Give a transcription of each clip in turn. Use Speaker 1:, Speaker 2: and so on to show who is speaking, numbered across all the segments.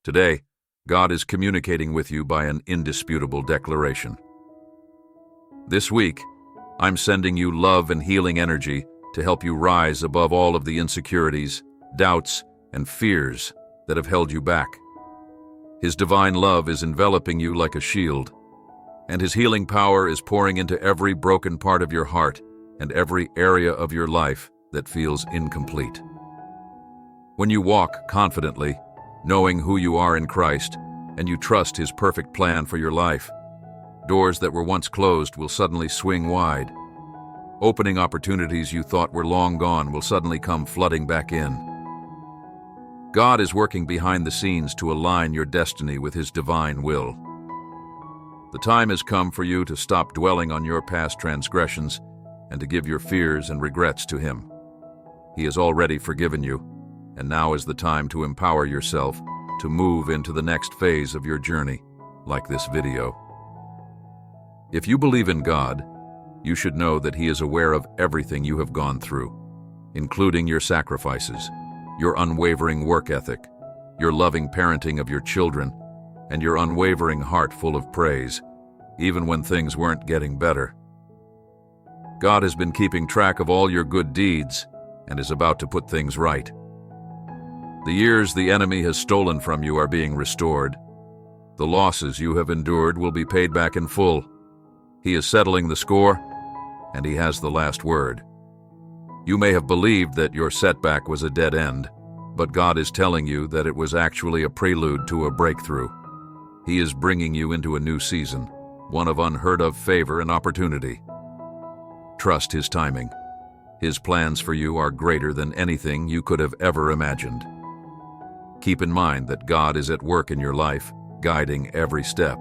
Speaker 1: Today, God is communicating with you by an indisputable declaration. This week, I'm sending you love and healing energy to help you rise above all of the insecurities, doubts, and fears that have held you back. His divine love is enveloping you like a shield, and His healing power is pouring into every broken part of your heart and every area of your life that feels incomplete. When you walk confidently, knowing who you are in Christ, and you trust His perfect plan for your life, doors that were once closed will suddenly swing wide. Opening opportunities you thought were long gone will suddenly come flooding back in. God is working behind the scenes to align your destiny with His divine will. The time has come for you to stop dwelling on your past transgressions and to give your fears and regrets to Him. He has already forgiven you, and now is the time to empower yourself to move into the next phase of your journey, like this video. If you believe in God, you should know that He is aware of everything you have gone through, including your sacrifices, your unwavering work ethic, your loving parenting of your children, and your unwavering heart full of praise, even when things weren't getting better. God has been keeping track of all your good deeds and is about to put things right. The years the enemy has stolen from you are being restored. The losses you have endured will be paid back in full. He is settling the score, and He has the last word. You may have believed that your setback was a dead end, but God is telling you that it was actually a prelude to a breakthrough. He is bringing you into a new season, one of unheard-of favor and opportunity. Trust His timing. His plans for you are greater than anything you could have ever imagined. Keep in mind that God is at work in your life, guiding every step.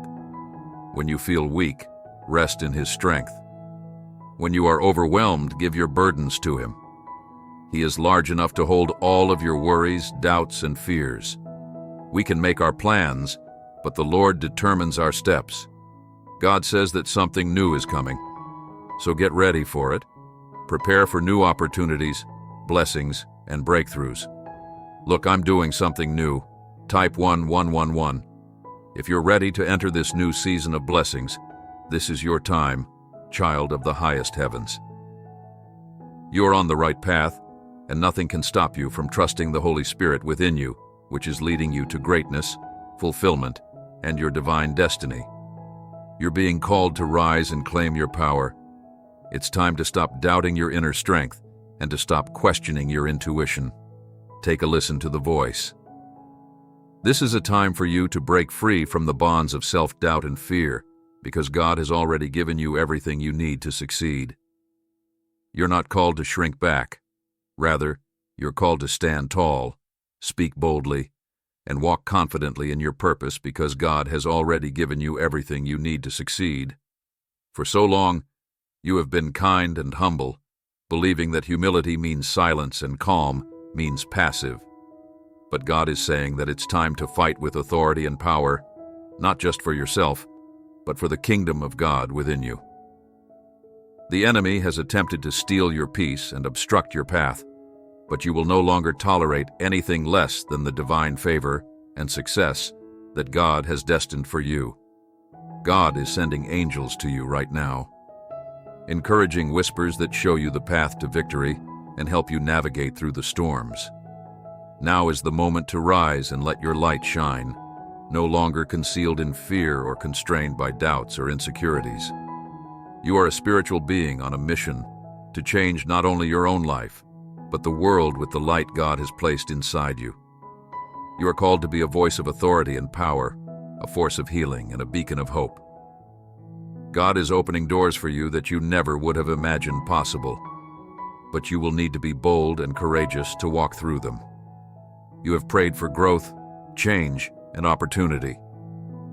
Speaker 1: When you feel weak, rest in His strength. When you are overwhelmed, give your burdens to Him. He is large enough to hold all of your worries, doubts, and fears. We can make our plans, but the Lord determines our steps. God says that something new is coming, so get ready for it. Prepare for new opportunities, blessings, and breakthroughs. Look, I'm doing something new. Type 1111. If you're ready to enter this new season of blessings, this is your time, child of the highest heavens. You're on the right path, and nothing can stop you from trusting the Holy Spirit within you, which is leading you to greatness, fulfillment, and your divine destiny. You're being called to rise and claim your power. It's time to stop doubting your inner strength and to stop questioning your intuition. Take a listen to the voice. This is a time for you to break free from the bonds of self-doubt and fear, because God has already given you everything you need to succeed. You're not called to shrink back. Rather, you're called to stand tall, speak boldly, and walk confidently in your purpose because God has already given you everything you need to succeed. For so long, you have been kind and humble, believing that humility means silence and calm means passive. But God is saying that it's time to fight with authority and power, not just for yourself, but for the kingdom of God within you. The enemy has attempted to steal your peace and obstruct your path, but you will no longer tolerate anything less than the divine favor and success that God has destined for you. God is sending angels to you right now, encouraging whispers that show you the path to victory and help you navigate through the storms. Now is the moment to rise and let your light shine, no longer concealed in fear or constrained by doubts or insecurities. You are a spiritual being on a mission to change not only your own life, but the world with the light God has placed inside you. You are called to be a voice of authority and power, a force of healing and a beacon of hope. God is opening doors for you that you never would have imagined possible, but you will need to be bold and courageous to walk through them. You have prayed for growth, change, and opportunity.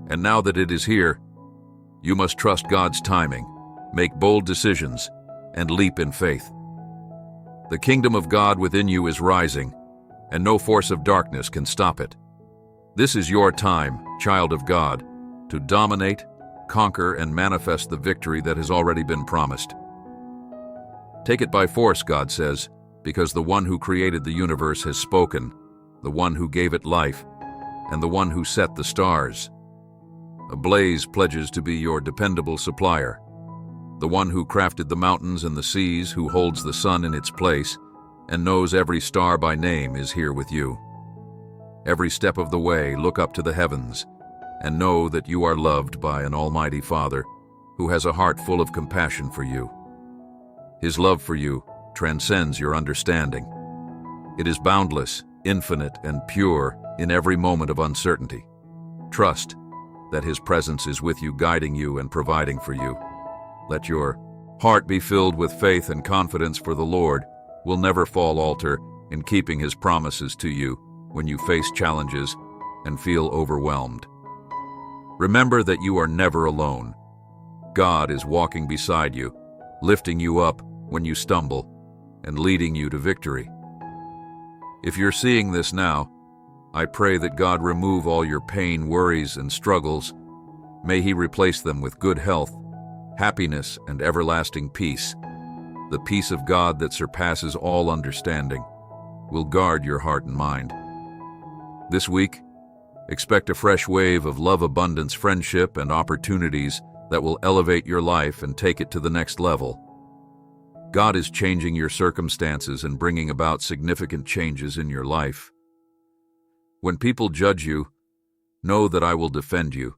Speaker 1: And now that it is here, you must trust God's timing, make bold decisions, and leap in faith. The kingdom of God within you is rising, and no force of darkness can stop it. This is your time, child of God, to dominate, conquer, and manifest the victory that has already been promised. Take it by force, God says, because the one who created the universe has spoken, the one who gave it life, and the one who set the stars. A blaze pledges to be your dependable supplier. The one who crafted the mountains and the seas, who holds the sun in its place, and knows every star by name, is here with you. Every step of the way, look up to the heavens, and know that you are loved by an Almighty Father who has a heart full of compassion for you. His love for you transcends your understanding. It is boundless, infinite, and pure in every moment of uncertainty. Trust that His presence is with you, guiding you and providing for you. Let your heart be filled with faith and confidence, for the Lord will never falter in keeping His promises to you when you face challenges and feel overwhelmed. Remember that you are never alone. God is walking beside you, lifting you up when you stumble and leading you to victory. If you're seeing this now, I pray that God remove all your pain, worries, and struggles. May He replace them with good health, happiness, and everlasting peace. The peace of God that surpasses all understanding will guard your heart and mind. This week, expect a fresh wave of love, abundance, friendship, and opportunities that will elevate your life and take it to the next level. God is changing your circumstances and bringing about significant changes in your life. When people judge you, know that I will defend you,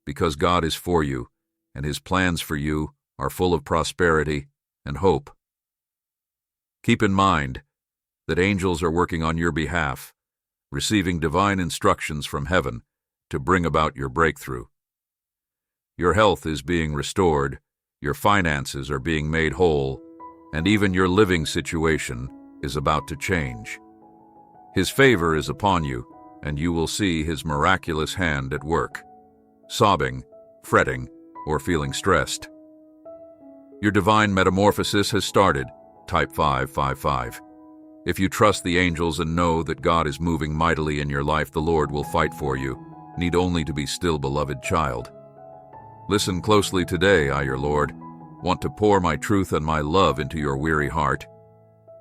Speaker 1: because God is for you, and His plans for you are full of prosperity and hope. Keep in mind that angels are working on your behalf, receiving divine instructions from heaven to bring about your breakthrough. Your health is being restored, your finances are being made whole, and even your living situation is about to change. His favor is upon you, and you will see His miraculous hand at work. Sobbing, fretting, or feeling stressed, your divine metamorphosis has started. Type 555. If you trust the angels and know that God is moving mightily in your life, the Lord will fight for you. Need only to be still, beloved child. Listen closely today. I, your Lord, want to pour my truth and my love into your weary heart.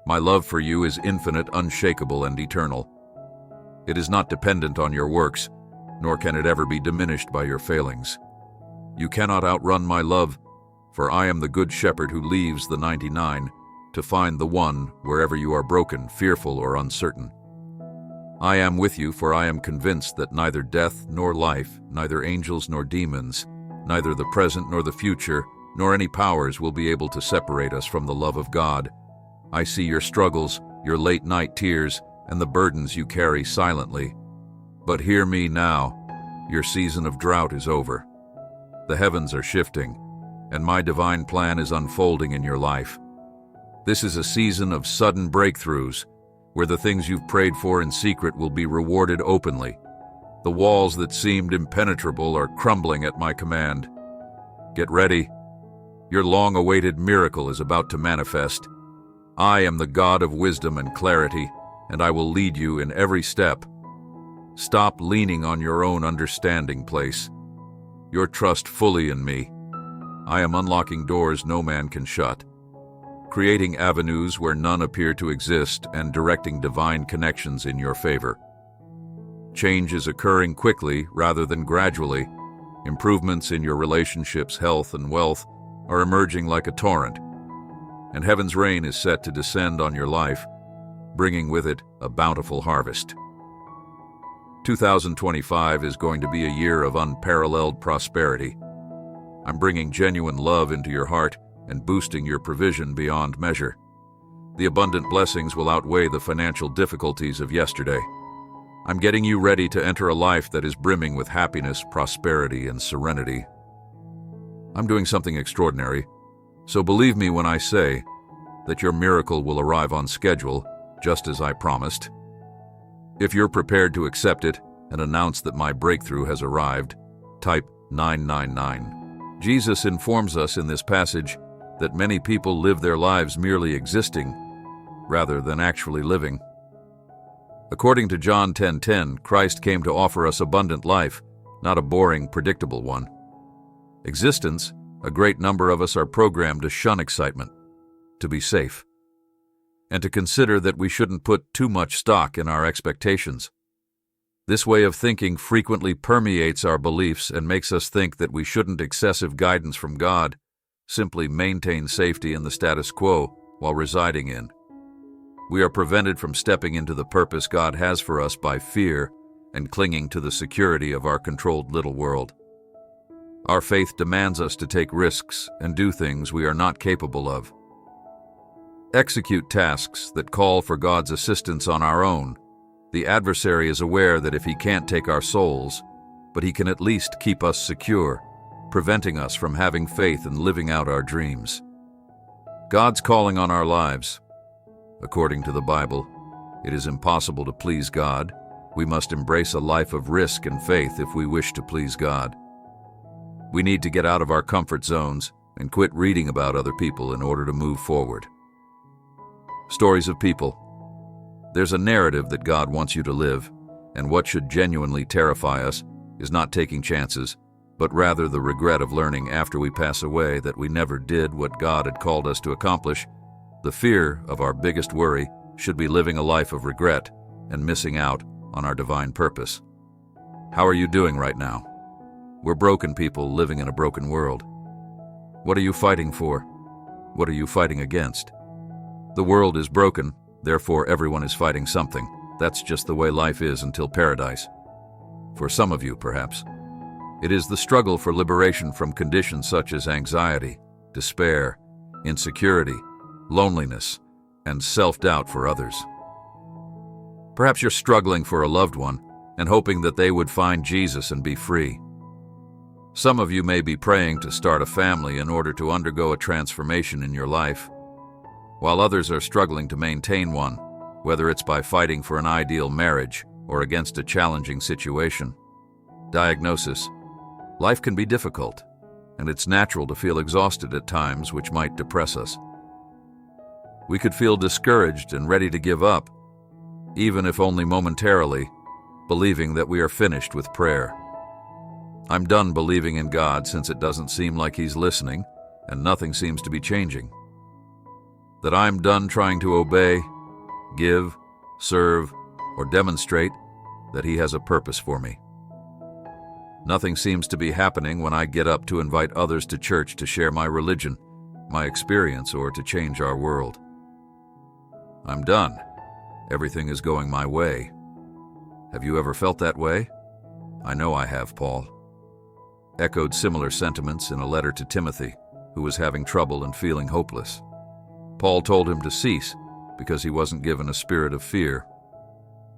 Speaker 1: My love for you is infinite, unshakable, and eternal. It is not dependent on your works, nor can it ever be diminished by your failings. You cannot outrun my love, for I am the good shepherd who leaves the 99 to find the one wherever you are broken, fearful, or uncertain. I am with you, for I am convinced that neither death nor life, neither angels nor demons, neither the present nor the future, nor any powers will be able to separate us from the love of God. I see your struggles, your late-night tears, and the burdens you carry silently. But hear me now. Your season of drought is over. The heavens are shifting, and my divine plan is unfolding in your life. This is a season of sudden breakthroughs, where the things you've prayed for in secret will be rewarded openly. The walls that seemed impenetrable are crumbling at my command. Get ready. Your long-awaited miracle is about to manifest. I am the God of wisdom and clarity, and I will lead you in every step. Stop leaning on your own understanding. Place your trust fully in me. I am unlocking doors no man can shut, creating avenues where none appear to exist, and directing divine connections in your favor. Change is occurring quickly rather than gradually. Improvements in your relationships, health, and wealth are emerging like a torrent, and heaven's rain is set to descend on your life, bringing with it a bountiful harvest. 2025 is going to be a year of unparalleled prosperity. I'm bringing genuine love into your heart and boosting your provision beyond measure. The abundant blessings will outweigh the financial difficulties of yesterday. I'm getting you ready to enter a life that is brimming with happiness, prosperity, and serenity. I'm doing something extraordinary, so believe me when I say that your miracle will arrive on schedule, just as I promised. If you're prepared to accept it and announce that my breakthrough has arrived, type 999. Jesus informs us in this passage that many people live their lives merely existing rather than actually living. According to John 10:10, Christ came to offer us abundant life, not a boring, predictable one. Existence, a great number of us are programmed to shun excitement, to be safe, and to consider that we shouldn't put too much stock in our expectations. This way of thinking frequently permeates our beliefs and makes us think that we shouldn't excessive guidance from God, simply maintain safety in the status quo while residing in. We are prevented from stepping into the purpose God has for us by fear and clinging to the security of our controlled little world. Our faith demands us to take risks and do things we are not capable of. Execute tasks that call for God's assistance on our own. The adversary is aware that if he can't take our souls, but he can at least keep us secure, preventing us from having faith and living out our dreams. God's calling on our lives. According to the Bible, it is impossible to please God. We must embrace a life of risk and faith if we wish to please God. We need to get out of our comfort zones and quit reading about other people in order to move forward. Stories of people. There's a narrative that God wants you to live, and what should genuinely terrify us is not taking chances, but rather the regret of learning after we pass away that we never did what God had called us to accomplish. The fear of our biggest worry should be living a life of regret and missing out on our divine purpose. How are you doing right now? We're broken people living in a broken world. What are you fighting for? What are you fighting against? The world is broken, therefore everyone is fighting something. That's just the way life is until paradise. For some of you, perhaps, it is the struggle for liberation from conditions such as anxiety, despair, insecurity, loneliness, and self-doubt for others. Perhaps you're struggling for a loved one and hoping that they would find Jesus and be free. Some of you may be praying to start a family in order to undergo a transformation in your life, while others are struggling to maintain one, whether it's by fighting for an ideal marriage or against a challenging situation. Diagnosis. Life can be difficult, and it's natural to feel exhausted at times, which might depress us. We could feel discouraged and ready to give up, even if only momentarily, believing that we are finished with prayer. I'm done believing in God since it doesn't seem like He's listening and nothing seems to be changing. That I'm done trying to obey, give, serve, or demonstrate that He has a purpose for me. Nothing seems to be happening when I get up to invite others to church to share my religion, my experience, or to change our world. I'm done. Everything is going my way. Have you ever felt that way? I know I have, Paul. Echoed similar sentiments in a letter to Timothy, who was having trouble and feeling hopeless. Paul told him to cease because he wasn't given a spirit of fear.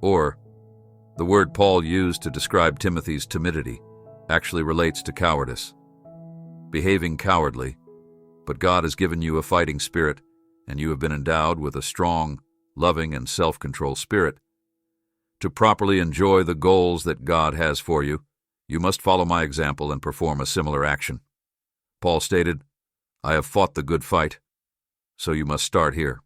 Speaker 1: Or, the word Paul used to describe Timothy's timidity actually relates to cowardice. Behaving cowardly, but God has given you a fighting spirit, and you have been endowed with a strong, loving, and self-control spirit. To properly enjoy the goals that God has for you, you must follow my example and perform a similar action. Paul stated, "I have fought the good fight," so you must start here.